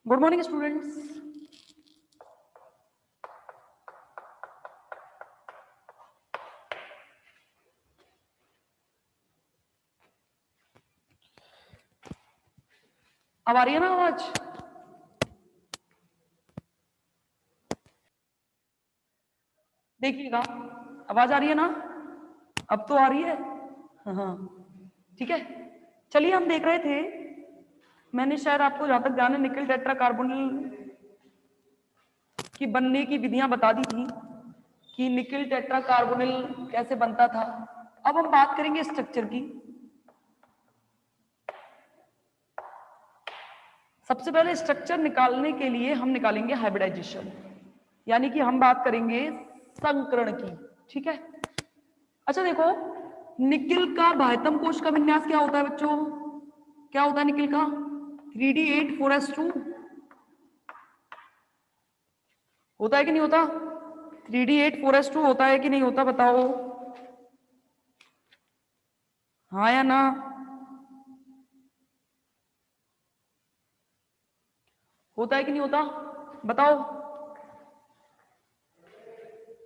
Good morning students. अब आ रही है ना आवाज? देखिएगा, आवाज आ रही है ना? अब तो आ रही है। हाँ ठीक है। चलिए, हम देख रहे थे, मैंने शायद आपको जहां तक ध्यान है निकल टेट्रा कार्बोनिल की बनने की विधियां बता दी थी कि निकल टेट्रा कार्बोनिल कैसे बनता था। अब हम बात करेंगे स्ट्रक्चर की। सबसे पहले स्ट्रक्चर निकालने के लिए हम निकालेंगे हाइब्रिडाइजेशन, यानी कि हम बात करेंगे संकरण की। ठीक है। अच्छा देखो, निकिल का बाह्यतम कोश का विन्यास क्या होता है बच्चों? क्या होता है निकिल का? 3D8 4s2 होता है कि नहीं होता? 3D8 4s2 होता है कि नहीं होता, बताओ हाँ या ना। होता है कि नहीं होता, बताओ।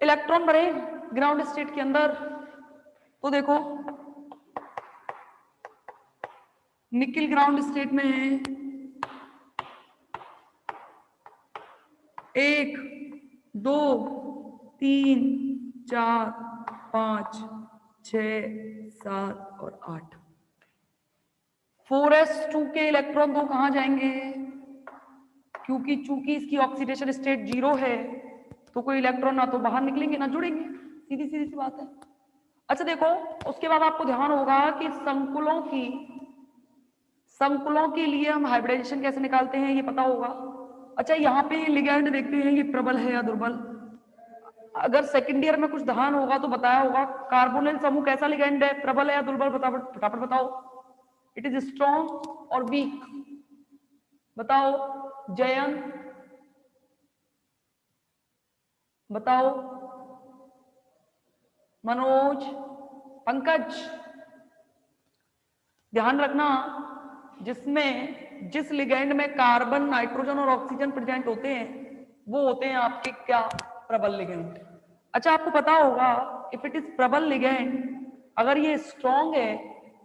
इलेक्ट्रॉन भरे ग्राउंड स्टेट के अंदर, तो देखो निकिल ग्राउंड स्टेट में है 1 2 3 4 5 6 7 और 8। 4s2 के इलेक्ट्रॉन दो कहां जाएंगे? क्योंकि चूंकि इसकी ऑक्सीडेशन स्टेट 0 है तो कोई इलेक्ट्रॉन ना तो बाहर निकलेंगे ना जुड़ेंगे, सीधी सीधी सी बात है। अच्छा देखो, उसके बाद आपको ध्यान होगा कि संकुलों के लिए हम हाइब्रिडाइजेशन कैसे निकालते हैं, ये पता होगा। अच्छा, यहाँ पे लिगैंड देखते हैं, ये प्रबल है या दुर्बल। अगर सेकंड ईयर में कुछ ध्यान होगा तो बताया होगा कार्बोनिल समूह कैसा लिगैंड है, प्रबल है या दुर्बल, फटाफट बताओ। इट इज स्ट्रॉन्ग और वीक, बताओ जयंत, बताओ मनोज, पंकज। ध्यान रखना, जिस लिगैंड में कार्बन नाइट्रोजन और ऑक्सीजन प्रेजेंट होते हैं वो होते हैं आपके क्या? प्रबल लिगैंड। अच्छा, आपको पता होगा इफ इट इज प्रबल लिगैंड, अगर ये स्ट्रॉन्ग है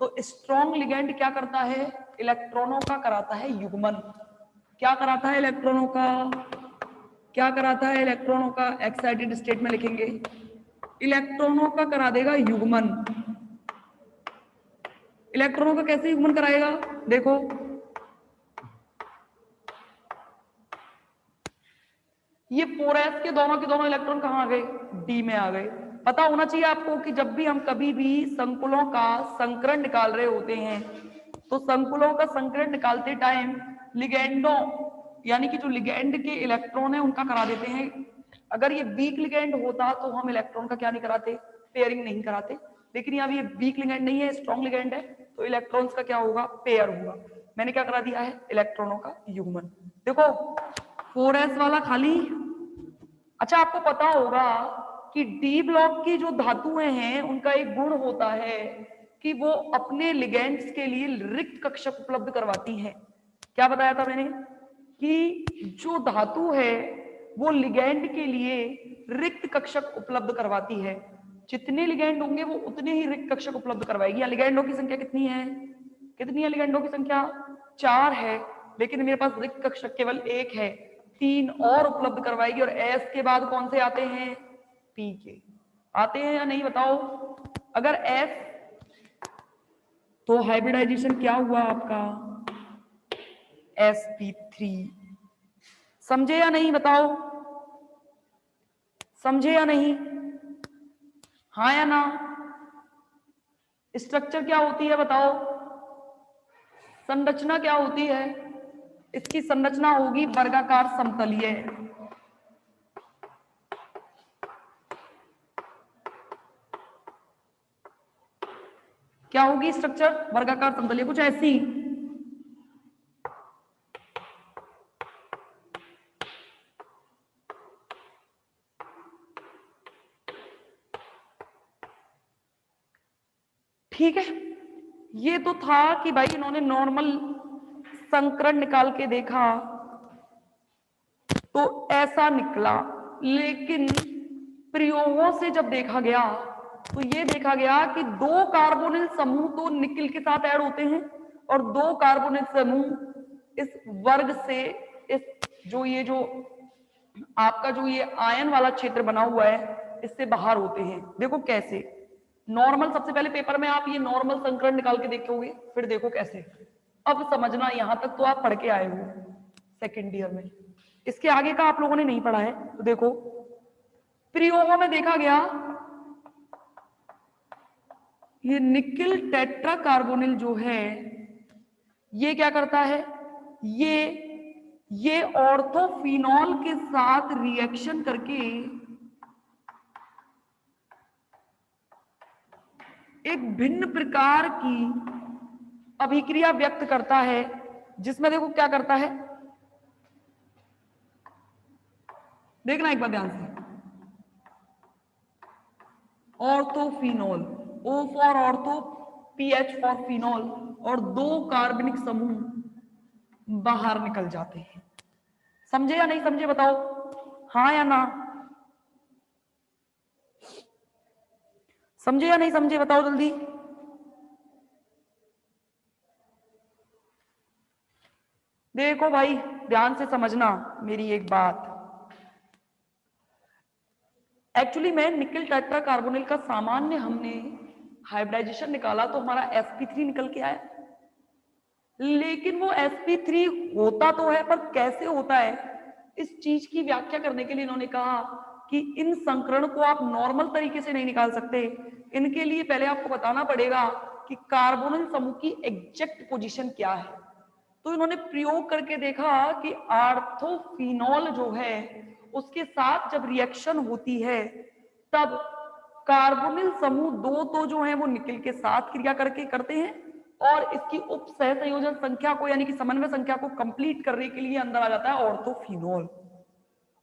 तो स्ट्रॉन्ग लिगैंड क्या करता है? इलेक्ट्रॉनों का कराता है युग्मन। क्या कराता है इलेक्ट्रॉनों का? क्या कराता है इलेक्ट्रॉनों का? एक्साइटेड स्टेट में लिखेंगे, इलेक्ट्रॉनों का करा देगा युग्मन। इलेक्ट्रॉनों का कैसे युग्मन कराएगा? देखो, ये 4s के दोनों इलेक्ट्रॉन कहां आ गए? डी में आ गए। पता होना चाहिए आपको कि जब भी हम कभी भी संकुलों का संकरण निकाल रहे होते हैं तो संकुलों का संकरण निकालते टाइम लिगैंडों, यानी कि जो लिगैंड के इलेक्ट्रॉन है उनका करा देते हैं। अगर ये वीक लिगैंड होता तो हम इलेक्ट्रॉन का क्या नहीं कराते? पेयरिंग नहीं कराते। लेकिन अब ये वीक लिगैंड नहीं है, स्ट्रॉन्ग लिगैंड है, तो इलेक्ट्रॉन्स का क्या होगा? पेयर होगा। मैंने क्या करा दिया है? इलेक्ट्रॉनों का युग्मन। देखो 4s वाला खाली। अच्छा, आपको पता होगा कि डी ब्लॉक की जो धातुएं हैं उनका एक गुण होता है कि वो अपने लिगेंड्स के लिए रिक्त कक्षक उपलब्ध करवाती हैं। क्या बताया था मैंने? कि जो धातु है वो लिगेंड के लिए रिक्त कक्षक उपलब्ध करवाती है। जितने लिगेंड होंगे वो उतने ही रिक्त कक्षक उपलब्ध करवाएगी। या लिगेंडों की संख्या कितनी है? कितनी है लिगेंडों की संख्या? 4 है, लेकिन मेरे पास रिक्त कक्षक केवल 1 है, 3 और उपलब्ध करवाएगी। और एस के बाद कौन से आते हैं? पी के आते हैं या नहीं, बताओ। अगर एस, तो हाइब्रिडाइजेशन क्या हुआ आपका? sp3। समझे या नहीं, बताओ, समझे या नहीं, हाँ या ना। स्ट्रक्चर क्या होती है बताओ, संरचना क्या होती है? इसकी संरचना होगी वर्गाकार समतलीय। क्या होगी स्ट्रक्चर? वर्गाकार समतलीय, कुछ ऐसी। ठीक है, ये तो था कि भाई इन्होंने नॉर्मल संकरण निकाल के देखा तो ऐसा निकला। लेकिन प्रयोगों से जब देखा गया तो ये देखा गया कि 2 कार्बोनिल समूह तो निकिल के साथ ऐड होते हैं और 2 कार्बोनिल समूह इस वर्ग से, इस जो आपका जो ये आयन वाला क्षेत्र बना हुआ है इससे बाहर होते हैं। देखो कैसे। नॉर्मल, सबसे पहले पेपर में आप ये नॉर्मल संकरण निकाल के देखोगे, फिर देखो कैसे। अब समझना, यहां तक तो आप पढ़ के आए हो सेकेंड ईयर में, इसके आगे का आप लोगों ने नहीं पढ़ा है। तो देखो प्रयोगों में देखा गया ये निकिल टेट्रा कार्बोनिल जो है ये क्या करता है, ये ऑर्थोफिनॉल के साथ रिएक्शन करके एक भिन्न प्रकार की अभिक्रिया व्यक्त करता है, जिसमें देखो क्या करता है, देखना एक बार ध्यान से। ऑर्थोफिनॉल, O for ortho, PH for phenol, और 2 कार्बनिक समूह बाहर निकल जाते हैं। समझे या नहीं समझे बताओ, हाँ या ना? समझे या नहीं समझे बताओ जल्दी। देखो भाई ध्यान से समझना मेरी एक बात। एक्चुअली में निकिल टेट्रा कार्बोनिल का सामान्य हमने हाइब्रिडाइजेशन निकाला तो हमारा sp3 निकल के आया, लेकिन वो sp3 होता तो है पर कैसे होता है, इस चीज की व्याख्या करने के लिए इन्होंने कहा कि इन संकरण को आप नॉर्मल तरीके से नहीं निकाल सकते। इनके लिए पहले आपको बताना पड़ेगा कि कार्बोनिल समूह की एग्जैक्ट पोजीशन क्या है। तो इन्होंने प्रयोग करके देखा कि ऑर्थोफिनॉल जो है उसके साथ जब रिएक्शन होती है तब कार्बोनिल समूह 2 तो जो है वो निकिल के साथ क्रिया करते हैं और इसकी उप सहसंयोजन संख्या को यानी कि समन्वय संख्या को कंप्लीट करने के लिए अंदर आ जाता है ऑर्थोफिनॉल,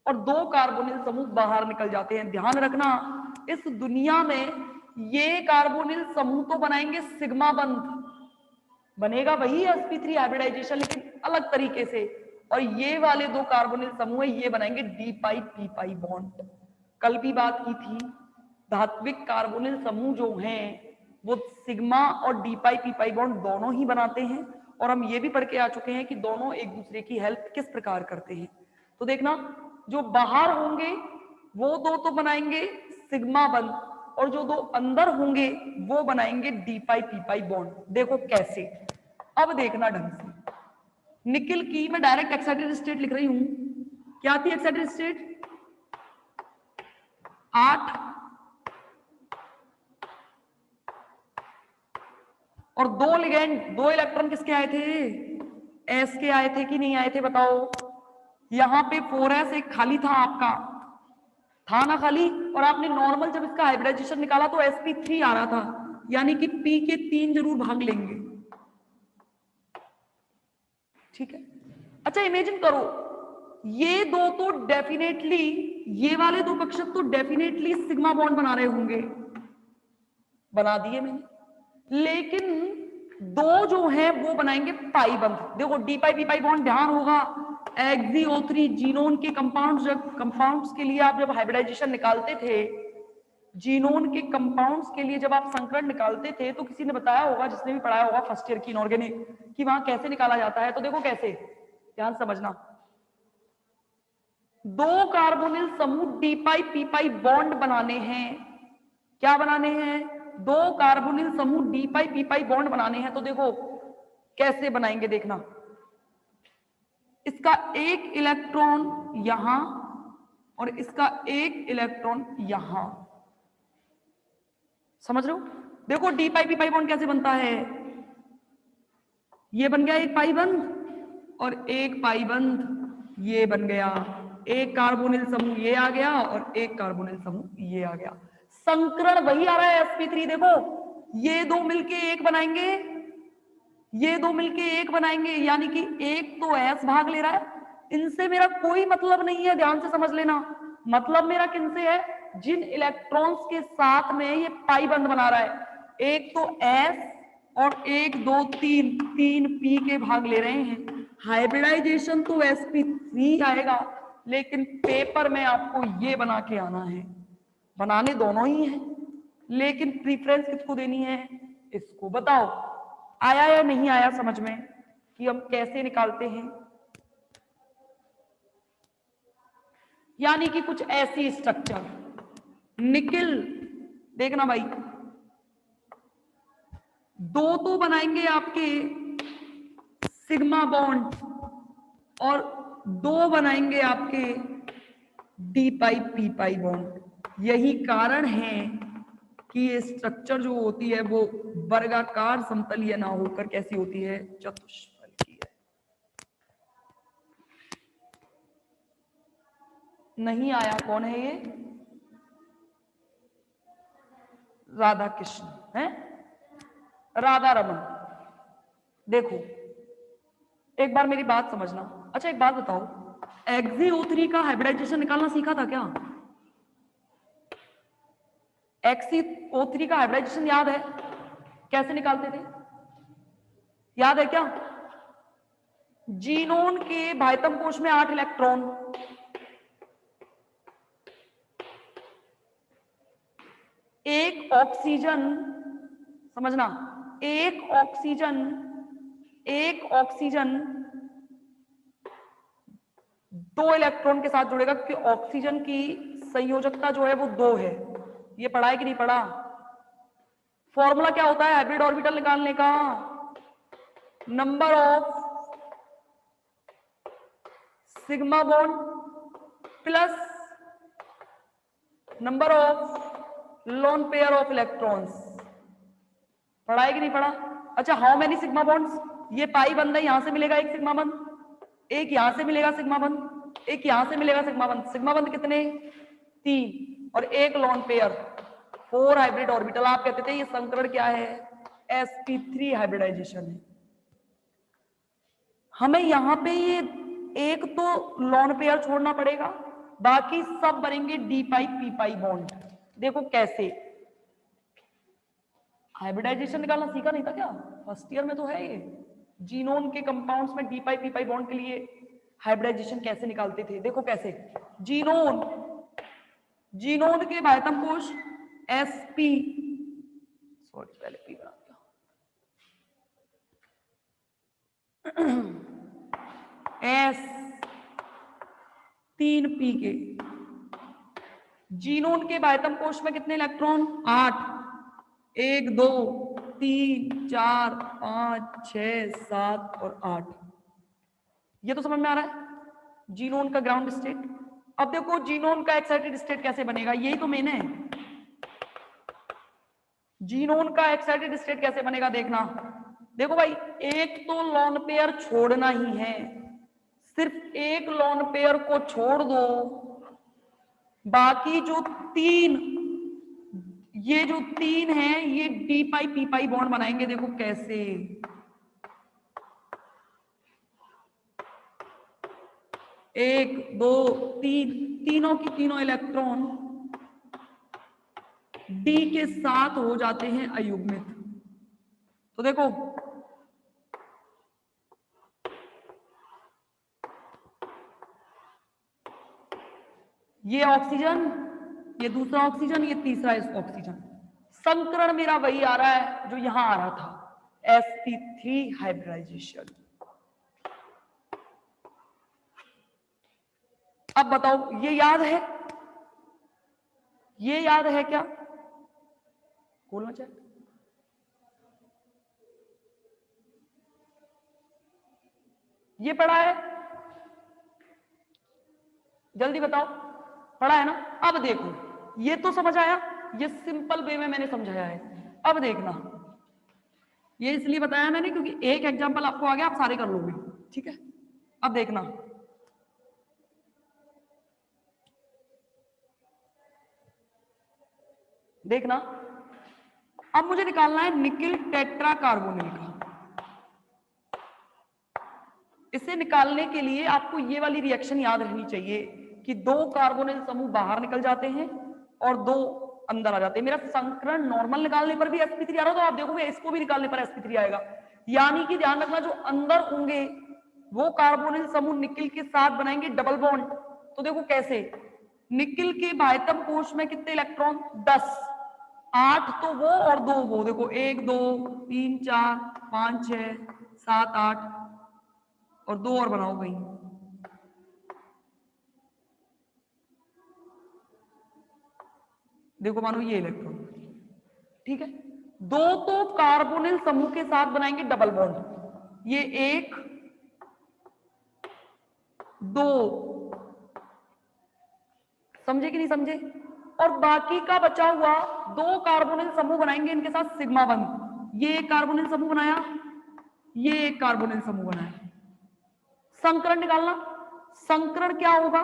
और 2 कार्बोनिल समूह बाहर निकल जाते हैं। ध्यान रखना, इस दुनिया में ये कार्बोनिल समूह तो बनाएंगे सिग्मा बंध, बनेगा वही sp3 हाइब्रिडाइजेशन लेकिन अलग तरीके से, और ये वाले 2 कार्बोनिल समूह ये बनाएंगे डी पाई पी पाई बॉन्ड। कल भी बात की थी, धात्विक कार्बोनिल समूह जो हैं वो सिग्मा और डी पाई पी पाई बॉन्ड दोनों ही बनाते हैं, और हम ये भी पढ़ के आ चुके हैं कि दोनों एक दूसरे की हेल्प किस प्रकार करते हैं। तो देखना, जो बाहर होंगे वो 2 तो बनाएंगे सिग्मा बंध, और जो 2 अंदर होंगे वो बनाएंगे डी पाई पी पाई बॉन्ड। देखो कैसे, अब देखना ढंग से। निकिल की मैं डायरेक्ट एक्साइटेड स्टेट लिख रही हूं, क्या थी एक्साइटेड स्टेट? 8 और 2 लिगेंड, 2 इलेक्ट्रॉन किसके आए थे? एस के आए थे कि नहीं आए थे बताओ। यहां पे 4s एक खाली था, आपका था ना खाली, और आपने नॉर्मल जब इसका हाइब्रिडाइजेशन निकाला तो sp3 आ रहा था, यानी कि p के 3 जरूर भाग लेंगे। ठीक है, अच्छा इमेजिन करो ये 2 तो डेफिनेटली, ये वाले 2 कक्षक तो डेफिनेटली सिग्मा बॉन्ड बना रहे होंगे, बना दिए मैंने, लेकिन 2 जो हैं वो बनाएंगे पाई बंध। देखो डी पाई पी पाई बॉन्ड, ध्यान होगा एक्सिओ3 जीनोन के कंपाउंड्स के लिए आप जब हाइब्रिडाइजेशन निकालते थे, जीनोन के कंपाउंड्स के लिए जब आप संकरण निकालते थे तो किसी ने बताया होगा, जिसने भी पढ़ाया होगा फर्स्ट ईयर की इनऑर्गेनिक, कि वहां कैसे निकाला जाता है। तो देखो कैसे, ध्यान समझना। 2 कार्बोनिल समूह डी पाई पी पाई बॉन्ड बनाने हैं, क्या बनाने हैं? 2 कार्बोनिल समूह डी पाई पी पाई बॉन्ड बनाने हैं। तो देखो कैसे बनाएंगे, देखना, इसका एक इलेक्ट्रॉन यहां और इसका एक इलेक्ट्रॉन यहां, समझ रहे हो? देखो डी पाई पी पाई बॉन्ड कैसे बनता है, ये बन गया एक पाई बंध और एक पाई बंध ये बन गया, एक कार्बोनिल समूह ये आ गया और एक कार्बोनिल समूह ये आ गया। संकरण वही आ रहा है sp3। देखो ये 2 मिलके एक बनाएंगे, ये 2 मिलके एक बनाएंगे, यानी कि एक तो s भाग ले रहा है, इनसे मेरा कोई मतलब नहीं है, ध्यान से समझ लेना। मतलब मेरा किनसे है? जिन इलेक्ट्रॉन्स के साथ में ये पाई बंध बना रहा है, एक तो s और 1 2 3 p के भाग ले रहे हैं। हाइब्रिडाइजेशन तो sp3 आएगा, लेकिन पेपर में आपको ये बना के आना है। बनाने दोनों ही हैं, लेकिन प्रीफरेंस किसको देनी है? इसको। बताओ आया या नहीं आया समझ में कि हम कैसे निकालते हैं? यानी कि कुछ ऐसी स्ट्रक्चर, निकिल, देखना भाई, दो तो बनाएंगे आपके सिग्मा बॉन्ड और दो बनाएंगे आपके डी पाई पी पाई बॉन्ड। यही कारण है कि ये स्ट्रक्चर जो होती है वो वर्गाकार समतलीय ना होकर कैसी होती है? चतुष्फलकीय। नहीं आया? कौन है ये? राधा कृष्ण है, राधा रमन। देखो एक बार मेरी बात समझना। अच्छा एक बात बताओ, XeO3 का हाइब्रिडाइजेशन निकालना सीखा था क्या? XeO3 का हाइब्रिडाइजेशन याद है? कैसे निकालते थे? याद है क्या? जीनोन के बाह्यतम कोश में 8 इलेक्ट्रॉन, एक ऑक्सीजन, समझना, एक ऑक्सीजन 2 इलेक्ट्रॉन के साथ जुड़ेगा, क्योंकि ऑक्सीजन की संयोजकता जो है वो 2 है। ये पढ़ा है कि नहीं पढ़ा? फॉर्मूला क्या होता है हाइब्रिड ऑर्बिटल निकालने का? Number of sigma bond plus number of lone pair of electrons. पढ़ा है कि नहीं पढ़ा? अच्छा, हाउ मेनी सिग्मा बॉन्ड्स? ये पाई बंद है, यहां से मिलेगा एक सिग्मा बंद, एक यहां से मिलेगा सिग्मा बंद, एक यहां से मिलेगा सिग्मा बंद। सिग्मा बंद कितने? 3, और एक लोन पेयर, 4 हाइब्रिड ऑर्बिटल। आप कहते थे ये संकरण क्या है? sp3 हाइब्रिडाइजेशन है। हमें यहां पे ये एक तो लोन पेयर छोड़ना पड़ेगा, बाकी सब बनेंगे डी पाई पी पाई बॉन्ड। देखो कैसे। हाइब्रिडाइजेशन निकालना सीखा नहीं था क्या? फर्स्ट ईयर में तो है ये। जीनोम के कंपाउंड्स में डी पाई पी पाई बॉन्ड के लिए हाइब्रिडाइजेशन कैसे निकालते थे? देखो कैसे। जीनोम के बाह्यतम कोश sp, सॉरी पहले पी बना दिया, s 3p के। जीनोम के बाह्यतम कोश में कितने इलेक्ट्रॉन? 8, 1 2 3 4 5 6 7 और 8। ये तो समझ में आ रहा है जीनोम का ग्राउंड स्टेट। अब देखो जीनोम का एक्साइटेड स्टेट कैसे बनेगा, यही तो मेन है। जीनोम का एक्साइटेड स्टेट कैसे बनेगा देखना। देखो भाई, एक तो लोन पेयर छोड़ना ही है, सिर्फ एक लोन पेयर को छोड़ दो, बाकी जो 3, ये जो 3 है ये डी पाई पी पाई बॉन्ड बनाएंगे। देखो कैसे। 1 2 3, तीनों की तीनों इलेक्ट्रॉन डी के साथ हो जाते हैं अयुग्मित। तो देखो ये ऑक्सीजन, ये दूसरा ऑक्सीजन, ये तीसरा ऑक्सीजन। संकरण मेरा वही आ रहा है जो यहां आ रहा था, sp3 हाइब्रिडाइजेशन। अब बताओ ये याद है? ये याद है क्या? बोलना चाहिए। ये पढ़ा है? जल्दी बताओ, पढ़ा है ना? अब देखो ये तो समझ आया, ये सिंपल वे में मैंने समझाया है। अब देखना, ये इसलिए बताया मैंने क्योंकि एक एग्जांपल आपको आ गया, आप सारे कर लोगे, ठीक है? अब देखना, देखना, अब मुझे निकालना है निकिल टेट्रा कार्बोनिल का। इसे निकालने के लिए आपको ये वाली रिएक्शन याद रहनी चाहिए कि 2 कार्बोनिल समूह बाहर निकल जाते हैं और 2 अंदर आ जाते हैं। मेरा संकरण नॉर्मल निकालने पर भी sp3 आ रहा, तो आप देखोगे इसको भी निकालने पर sp3 आएगा। यानी कि ध्यान रखना, जो अंदर होंगे वो कार्बोनिल समूह निकिल के साथ बनाएंगे डबल बॉन्ड, तो देखो कैसे, निकिल के बाह्यतम कोश में कितने इलेक्ट्रॉन, 10, 8 तो वो और 2 वो, देखो 1 2 3 4 5 6 7 8 और 2 और बनाओ भाई, देखो मानो ये इलेक्ट्रॉन, ठीक है। 2 तो कार्बोनिल समूह के साथ बनाएंगे डबल बॉन्ड, ये 1 2, समझे कि नहीं समझे, और बाकी का बचा हुआ 2 कार्बोनिल समूह बनाएंगे इनके साथ सिग्मा बंध, ये एक कार्बोनिल समूह बनाया, ये एक कार्बोनिल समूह बनाया। संकरण निकालना, संकरण क्या होगा,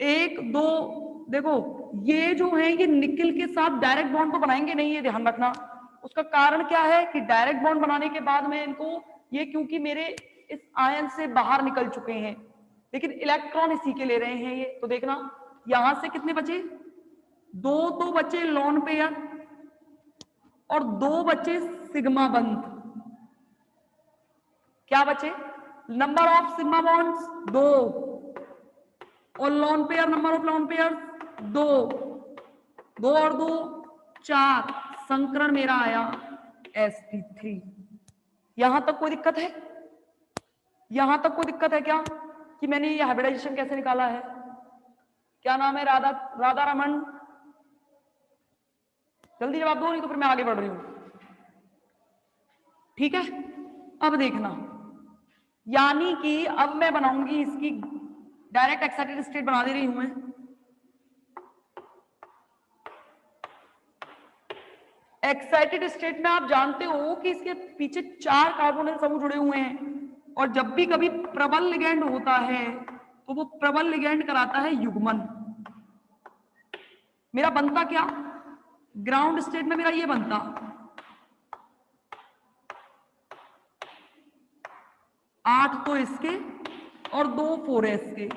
1 2, देखो ये जो है ये निकिल के साथ डायरेक्ट बॉन्ड तो बनाएंगे नहीं, ये ध्यान रखना। उसका कारण क्या है कि डायरेक्ट बॉन्ड बनाने के बाद में इनको ये, क्योंकि मेरे इस आयन से बाहर निकल चुके हैं, लेकिन इलेक्ट्रॉन इसी के ले रहे हैं ये, तो देखना यहां से कितने बचे, 2 तो बचे लोन पेयर और 2 बचे सिग्मा बंध, क्या बचे, नंबर ऑफ सिग्मा बॉन्ड्स 2 और lone pair, number of lone pair 2, 2 और 2 4, संकरण मेरा आया sp3। यहां तक कोई दिक्कत है, यहां तक कोई दिक्कत है क्या, कि मैंने ये हाइब्रिडाइजेशन कैसे निकाला है, क्या नाम है, राधा रमन, जल्दी जवाब दो नहीं तो फिर मैं आगे बढ़ रही हूं, ठीक है। अब देखना, यानी कि अब मैं बनाऊंगी इसकी डायरेक्ट एक्साइटेड स्टेट बना दे रही हूं मैं, एक्साइटेड स्टेट में आप जानते हो कि इसके पीछे 4 कार्बोनिल समूह जुड़े हुए हैं, और जब भी कभी प्रबल लिगैंड होता है तो वो प्रबल लिगैंड कराता है युग्मन। मेरा बनता क्या, ग्राउंड स्टेट में मेरा ये बनता 8 तो इसके और 2 4s के,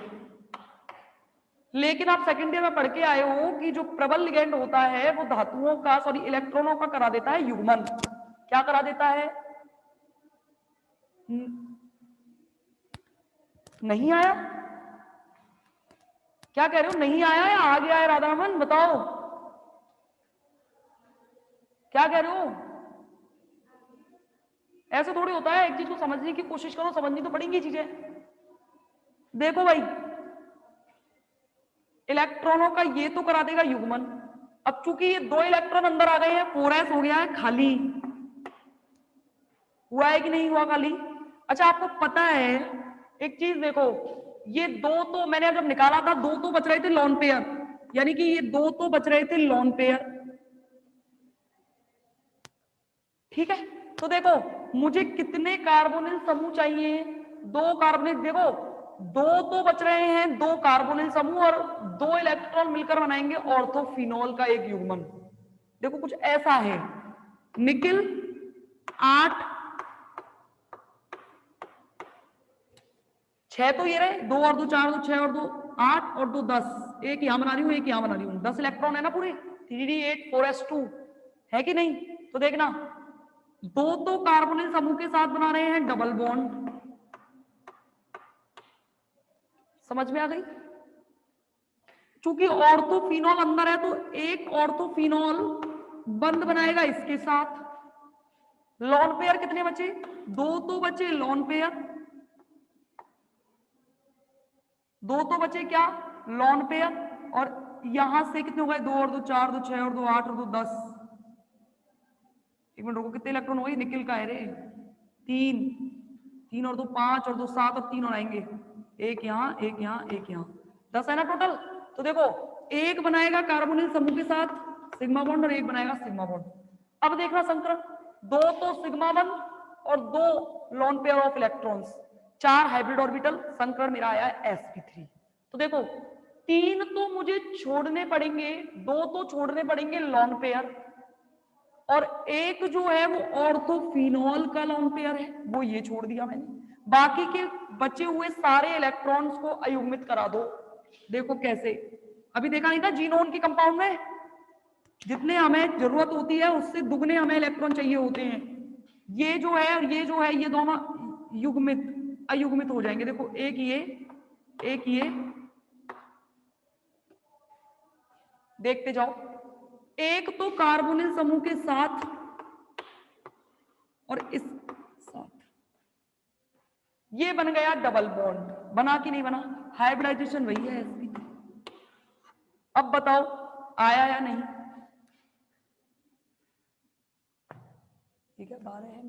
लेकिन आप सेकेंड ईयर में पढ़ के आए हो कि जो प्रबल लिगैंड होता है वो धातुओं का, सॉरी इलेक्ट्रॉनों का करा देता है युग्मन। क्या करा देता है, नहीं आया, क्या कह रहे हो, नहीं आया या आ गया है, राधारमन बताओ क्या कह रहे हो, ऐसे थोड़ी होता है, एक चीज को समझने की कोशिश करो, समझनी तो पड़ेंगी चीजें। देखो भाई, इलेक्ट्रॉनों का ये तो करा देगा युग्मन, अब चूंकि ये 2 इलेक्ट्रॉन अंदर आ गए हैं, 4s हो गया है खाली, हुआ है कि नहीं हुआ खाली। अच्छा आपको पता है एक चीज, देखो ये 2 तो मैंने जब निकाला था 2 तो बच रहे थे लॉन पेयर, यानी कि ये 2 तो बच रहे थे लॉन पेयर, ठीक है। तो देखो मुझे कितने कार्बोनिल समूह चाहिए, 2 कार्बोनिल, देखो 2 तो बच रहे हैं, 2 कार्बोनिल समूह और 2 इलेक्ट्रॉन मिलकर बनाएंगे ऑर्थोफिनॉल का एक युग्मन। देखो कुछ ऐसा है, निकिल 8 6 तो ये रहे, 2 और 2 4, 2 6 और 2 8 और 2 10, एक यहां बना रही हूं एक यहां बना रही हूं, 10 इलेक्ट्रॉन है ना पूरे, 3d8 4s2 है कि नहीं। तो देखना 2 तो कार्बोनिल समूह के साथ बना रहे हैं डबल बॉन्ड, समझ में आ गई, चूंकि ऑर्थोफिनॉल अंदर है तो एक ऑर्थोफिनॉल बंद बनाएगा इसके साथ। लॉन पेयर कितने बचे, 2 तो बचे लॉन पेयर, 2 तो बचे क्या लॉन पेयर, और यहां से कितने हो गए, 2 और 2 4, 2 6 और 2 8 और 2 10, एक मिनट रुको, कितने इलेक्ट्रॉन हो गए, निकिल का है रे 3, 3 और 2 5 और 2 7 और 3 और आएंगे, एक यहाँ एक यहाँ एक यहाँ, 10 है ना टोटल। तो देखो एक बनाएगा कार्बोनिल समूह के साथ सिग्मा बॉन्ड और एक बनाएगा सिग्मा बॉन्ड। अब देखना संकरण, 2 तो सिग्मा बॉन्ड और 2 lone pair of electrons, 4 hybrid orbital, संकरण मेरा आया sp3। तो देखो 3 तो मुझे छोड़ने पड़ेंगे, 2 तो छोड़ने पड़ेंगे लॉन पेयर, और एक जो है वो ऑर्थोफिनॉल का लॉन पेयर है, वो ये छोड़ दिया मैंने, बाकी के बचे हुए सारे इलेक्ट्रॉन्स को अयुग्मित करा दो। देखो कैसे, अभी देखा नहीं था जीनोन के कंपाउंड में जितने हमें जरूरत होती है उससे दुगने हमें इलेक्ट्रॉन चाहिए होते हैं, ये जो है और ये जो है ये दोनों युग्मित अयुग्मित हो जाएंगे। देखो एक ये देखते जाओ, एक तो कार्बोनिल समूह के साथ और इस साथ, ये बन गया डबल बॉन्ड। बना कि नहीं बना? हाइब्रिडाइजेशन वही है इसकी। अब बताओ आया या नहीं? ठीक है, 12 है,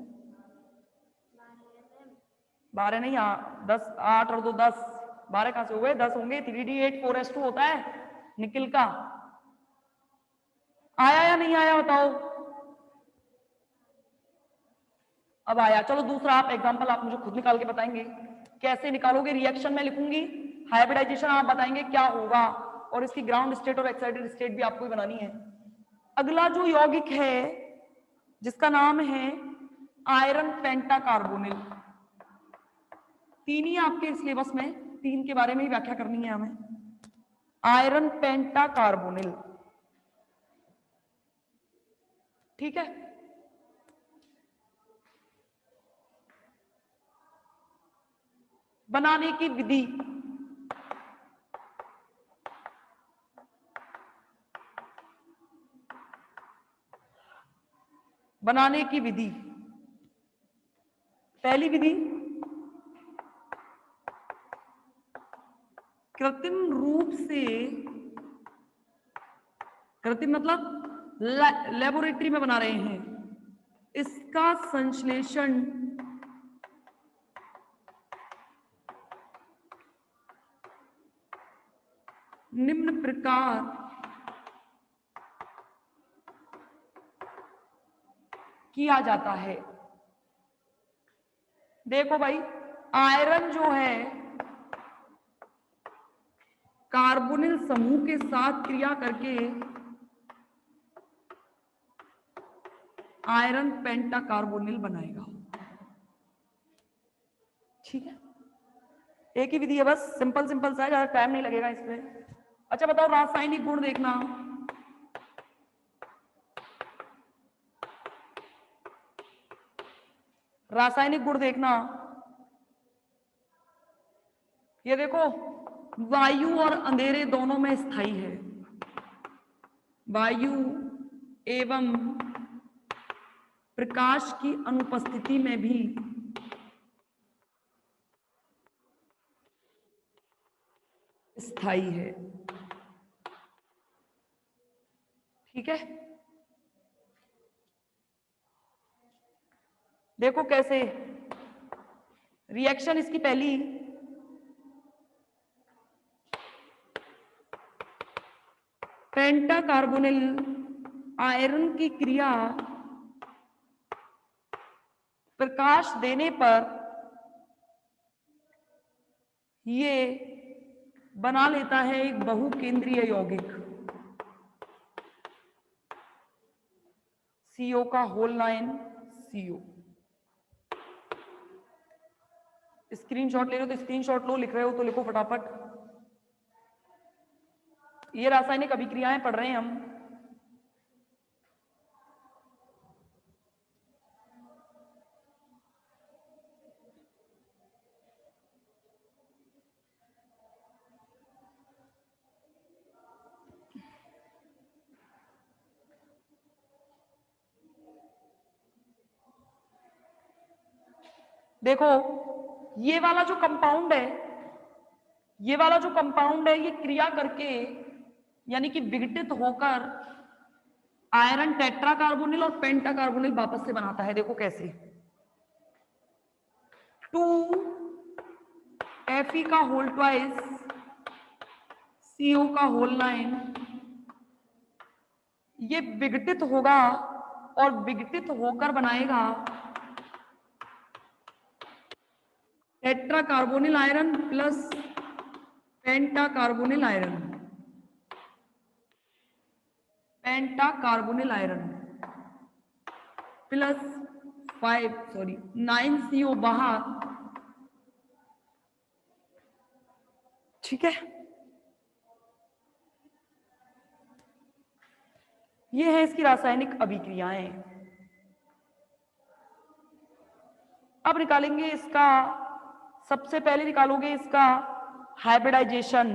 12 नहीं, 10, 8 और 2 10, 12 कहां से हो गए? 10 होंगे। 3D8 4s2 होता है निकिल का। आया या नहीं आया बताओ? अब आया। चलो दूसरा आप एग्जांपल आप मुझे खुद निकाल के बताएंगे। कैसे निकालोगे? रिएक्शन में लिखूंगी, हाइब्रिडाइजेशन आप बताएंगे क्या होगा, और इसकी ग्राउंड स्टेट और एक्साइटेड स्टेट भी आपको ही बनानी है। अगला जो यौगिक है जिसका नाम है आयरन पेंटाकार्बोनिल। 3 ही आपके सिलेबस में, 3 के बारे में ही व्याख्या करनी है हमें। आयरन पेंटाकार्बोनिल, ठीक है। बनाने की विधि, बनाने की विधि, पहली विधि कृत्रिम रूप से, कृत्रिम मतलब लेबोरेटरी में बना रहे हैं, इसका संश्लेषण निम्न प्रकार किया जाता है। देखो भाई, आयरन जो है कार्बोनिल समूह के साथ क्रिया करके आयरन पेंटाकार्बोनिल बनाएगा, ठीक है। एक ही विधि है बस, सिंपल सिंपल सा है, ज्यादा टाइम नहीं लगेगा इसमें। अच्छा बताओ, रासायनिक गुण देखना। रासायनिक गुण देखना, ये देखो, वायु और अंधेरे दोनों में स्थायी है, वायु एवं प्रकाश की अनुपस्थिति में भी स्थायी है, ठीक है। देखो कैसे रिएक्शन इसकी पहली, पेंटाकार्बोनिल आयरन की क्रिया प्रकाश देने पर ये बना लेता है एक बहुकेंद्रीय यौगिक, CO का होल 9 CO। स्क्रीनशॉट ले रहे हो तो स्क्रीनशॉट लो, लिख रहे हो तो लिखो फटाफट। ये रासायनिक अभिक्रियाएं पढ़ रहे हैं हम। देखो ये वाला जो कंपाउंड है, ये वाला जो कंपाउंड है, ये क्रिया करके यानी कि विघटित होकर आयरन टेट्राकार्बोनिल और पेंटाकार्बोनिल वापस से बनाता है। देखो कैसे, 2Fe का होल ट्वाइस CO का होल 9, ये विघटित होगा और विघटित होकर बनाएगा tetracarbonyl iron plus pentacarbonyl iron, pentacarbonyl iron plus 9 CO बाहर, ठीक है। ये है इसकी रासायनिक अभिक्रियाएं। अब निकालेंगे इसका, सबसे पहले निकालोगे इसका हाइब्रिडाइजेशन।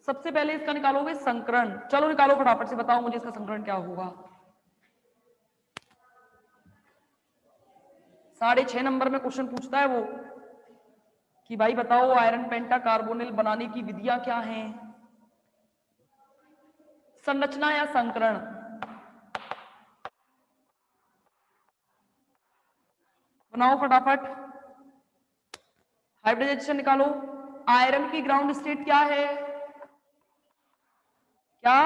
सबसे पहले इसका निकालोगे संकरण। चलो निकालो फटाफट से, बताओ मुझे इसका संकरण क्या होगा। 6.5 नंबर में क्वेश्चन पूछता है वो कि भाई बताओ आयरन पेंटा कार्बोनिल बनाने की विधियां क्या हैं। संरचना या संकरण, बनाओ फटाफट। हाइब्रिडाइजेशन निकालो। आयरन की ग्राउंड स्टेट क्या है, क्या,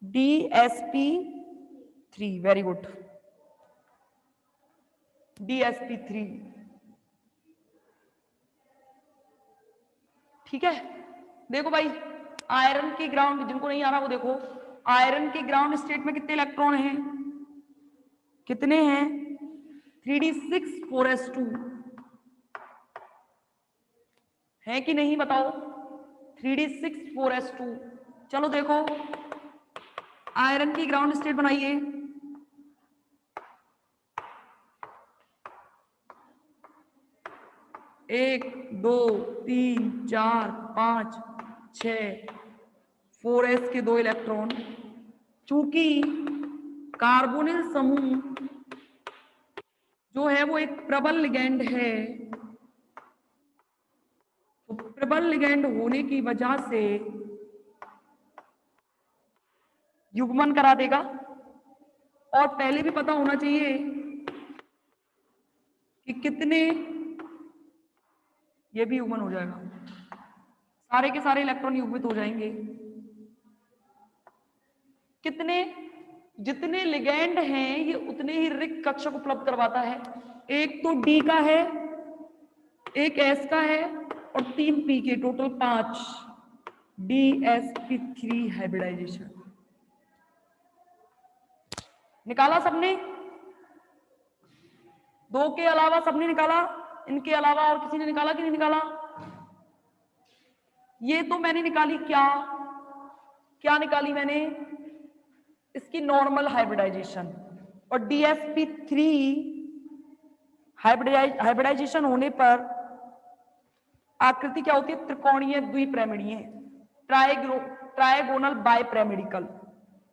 DsP3, वेरी गुड, DsP3। ठीक है, देखो भाई आयरन की ग्राउंड, जिनको नहीं आ रहा वो देखो, आयरन की ग्राउंड स्टेट में कितने इलेक्ट्रॉन हैं, कितने हैं, 3d6 4s2 है कि नहीं बताओ, 3d6 4s2। चलो देखो आयरन की ग्राउंड स्टेट बनाइए। एक, दो, तीन, चार, पांच, 6, 4s के 2 इलेक्ट्रॉन। चूंकि कार्बोनिल समूह जो है वो एक प्रबल लिगैंड है, तो प्रबल लिगैंड होने की वजह से युग्मन करा देगा। और पहले भी पता होना चाहिए कि कितने, ये भी युग्मन हो जाएगा, सारे के सारे इलेक्ट्रॉन युग्मित हो जाएंगे। कितने, जितने लिगैंड हैं ये उतने ही रिक्त कक्षक उपलब्ध करवाता है। एक तो डी का है, एक एस का है और 3 पी के, टोटल 5, DsP3 हाइब्रिडाइजेशन। निकाला सबने, 2 के अलावा सबने निकाला, इनके अलावा और किसी ने निकाला कि नहीं निकाला। ये तो मैंने निकाली, क्या क्या निकाली मैंने, इसकी नॉर्मल हाइब्रिडाइजेशन। और DsP3 हाइब्रिडाइजेशन होने पर आकृति क्या होती है, त्रिकोणीय द्विप्रैमिडीय, ट्राइगोनल बाइप्रैमिडिकल।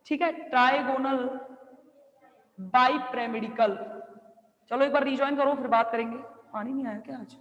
ठीक है, ट्राइगोनल बाइप्रैमिडिकल। चलो एक बार रिजॉइन करो फिर बात करेंगे। पानी नहीं आया क्या आज।